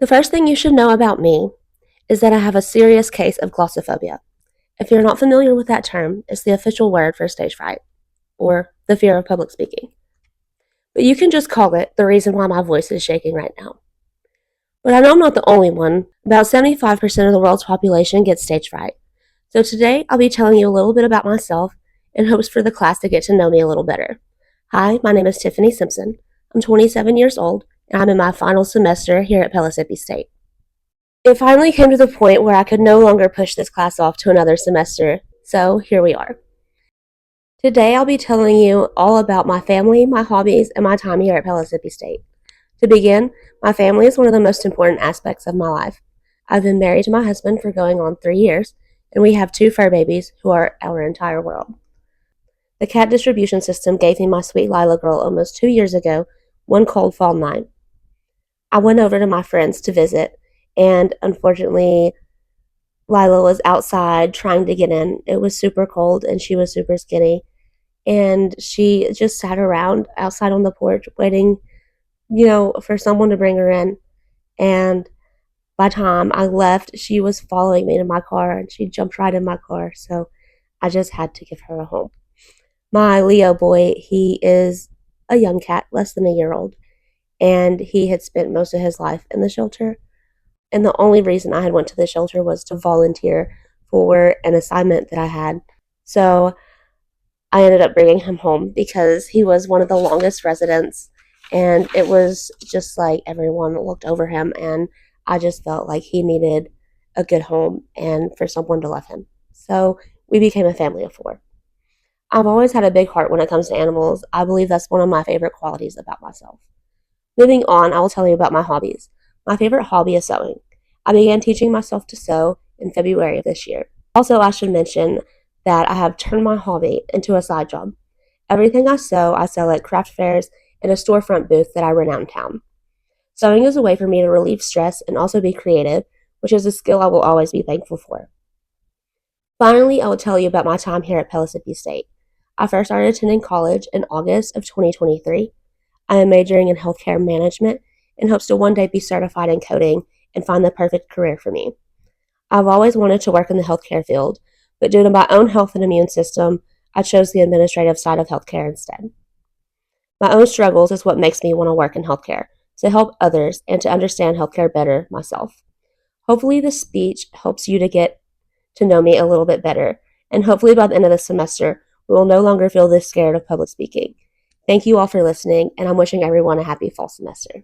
The first thing you should know about me is that I have a serious case of glossophobia. If you're not familiar with that term, it's the official word for stage fright, or the fear of public speaking. But you can just call it the reason why my voice is shaking right now. But I know I'm not the only one. About 75% of the world's population gets stage fright. So today I'll be telling you a little bit about myself in hopes for the class to get to know me a little better. Hi, my name is Tiffannie Simpson. I'm 27 years old, and I'm in my final semester here at Pellissippi State. It finally came to the point where I could no longer push this class off to another semester, so here we are. Today I'll be telling you all about my family, my hobbies, and my time here at Pellissippi State. To begin, my family is one of the most important aspects of my life. I've been married to my husband for going on 3 years, and we have 2 fur babies who are our entire world. The cat distribution system gave me my sweet Lila girl almost 2 years ago, one cold fall night. I went over to my friends to visit, and unfortunately, Lila was outside trying to get in. It was super cold, and she was super skinny, and she just sat around outside on the porch waiting, for someone to bring her in. And by the time I left, she was following me to my car, and she jumped right in my car, so I just had to give her a home. My Leo boy, he is a young cat, less than a year old, and he had spent most of his life in the shelter. And the only reason I had went to the shelter was to volunteer for an assignment that I had. So I ended up bringing him home because he was one of the longest residents, and it was just like everyone looked over him, and I just felt like he needed a good home and for someone to love him. So we became a family of 4. I've always had a big heart when it comes to animals. I believe that's one of my favorite qualities about myself. Moving on, I will tell you about my hobbies. My favorite hobby is sewing. I began teaching myself to sew in February of this year. Also, I should mention that I have turned my hobby into a side job. Everything I sell at craft fairs and a storefront booth that I rent out in town. Sewing is a way for me to relieve stress and also be creative, which is a skill I will always be thankful for. Finally, I will tell you about my time here at Pellissippi State. I first started attending college in August of 2023. I am majoring in healthcare management and hopes to one day be certified in coding and find the perfect career for me. I've always wanted to work in the healthcare field, but due to my own health and immune system, I chose the administrative side of healthcare instead. My own struggles is what makes me want to work in healthcare, to help others and to understand healthcare better myself. Hopefully this speech helps you to get to know me a little bit better, and hopefully by the end of the semester, we will no longer feel this scared of public speaking. Thank you all for listening, and I'm wishing everyone a happy fall semester.